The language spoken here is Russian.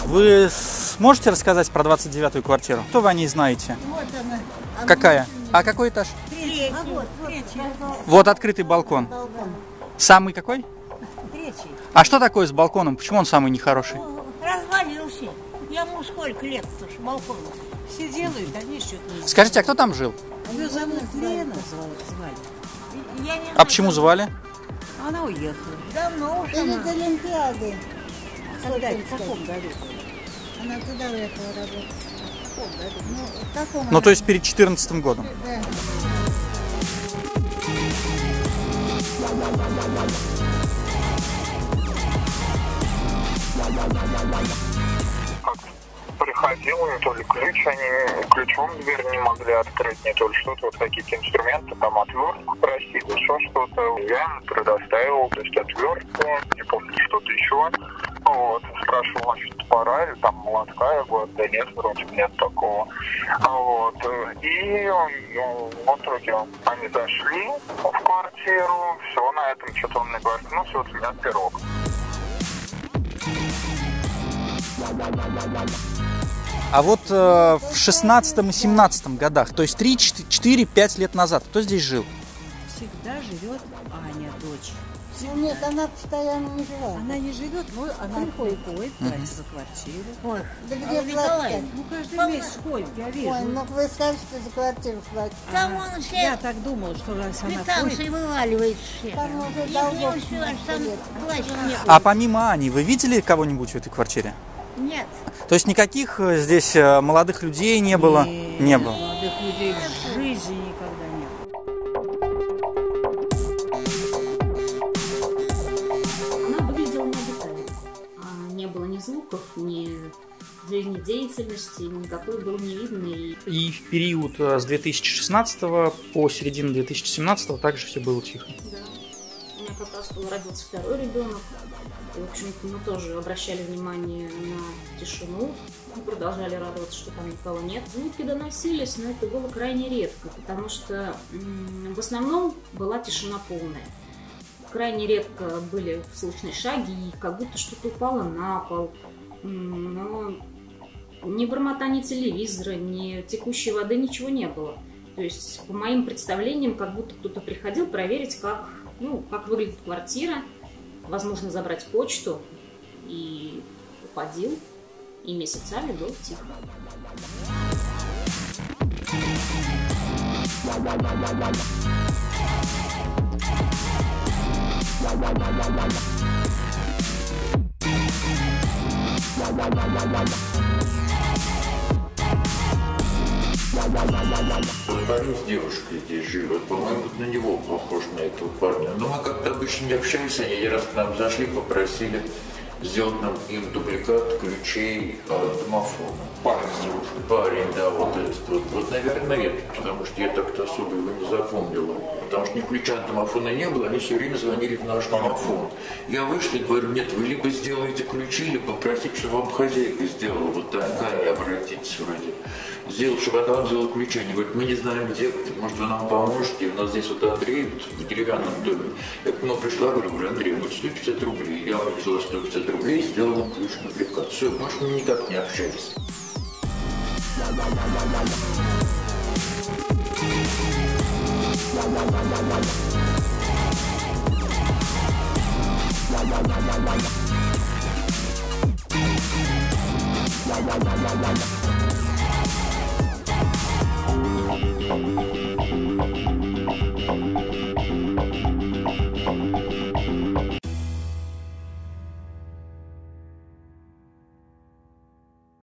Вы сможете рассказать про 29-ю квартиру? Что вы о ней знаете? Вот она. Какая? А какой этаж? Третий. Вот открытый балкон. Самый какой? Третий. А что такое с балконом? Почему он самый нехороший? Развалился. Я ему сколько лет, потому что балкон. Все делают, они что-то не. Скажите, а кто там жил? Ее зовут Лена, звали. Я не А почему звали? Она уехала. Давно уже. Перед Олимпиадой. Когда? В каком году? Она туда уехала работать. В каком году? Ну, в каком? Ну, то есть перед 2014 годом. Да. Приходил, не то ли ключ, они ключом дверь не могли открыть, не то ли что-то, вот какие-то инструменты, там отвертку просили, еще что-то. Я им предоставил, то есть отвертку, не помню, что-то еще. Вот, спрашивал насчет топора или там молотка, я говорю, да нет, вроде нет такого. Вот, и в итоге они зашли в квартиру, все, на этом что-то он мне говорит, ну все, у меня пирог. А вот в 16 и 17 годах, то есть 3, 4, 5 лет назад, кто здесь жил? Всегда живет Аня, дочь. Ну нет, она постоянно не жила. Она не живет, но она приходит, платит за квартиру. Ой, да где платить? Ну, каждый месяц ходит, я вижу. Ой, ну вы скажете, за квартиру платить. Там он все... Я так думала, что раз она Квитанции ходит... вываливает все. Там уже Я в него долгов все, аж там плачет нет. А помимо Ани, вы видели кого-нибудь в этой квартире? Нет. То есть никаких здесь молодых людей не было? Не было. Молодых людей в жизни никогда не было. Она выглядела необитаемой. Не было ни звуков, ни жизнедеятельности, никакой был не видно. И в период с 2016 по середину 2017 также все было тихо. Да. У меня как раз родился второй ребенок. И, в общем-то, мы тоже обращали внимание на тишину. Мы продолжали радоваться, что там никого нет. Звуки доносились, но это было крайне редко, потому что в основном была тишина полная. Крайне редко были слышны шаги, как будто что-то упало на пол. Но ни бормотания телевизора, ни текущей воды, ничего не было. То есть, по моим представлениям, как будто кто-то приходил проверить, как выглядит квартира, возможно, забрать почту, и уходил, и месяцами было тихо. Парень с девушкой здесь живет, по-моему, на него похож, на этого парня. Но мы как-то обычно не общались, они один раз к нам зашли, попросили сделать нам им дубликат ключей от домофона. Парень с девушкой. Парень, да, вот этот. Вот, наверное, это, потому что я так-то особо его не запомнила. Потому что ни ключа от домофона не было, они все время звонили в наш домофон. Я вышла и говорю, нет, вы либо сделаете ключи, либо попросите, чтобы вам хозяйка сделала. Вот такая, обратитесь вроде. Сделал, чтобы она вам сделала ключи. Они говорят, мы не знаем, где вы, может, вы нам поможете. У нас здесь вот Андрей в деревянном доме. Я к нему пришла, говорю, Андрей, вот 150 рублей. Я вам взяла 150 рублей и сделала вам ключ на дубликат. Все, больше мы никак не общались. Парень с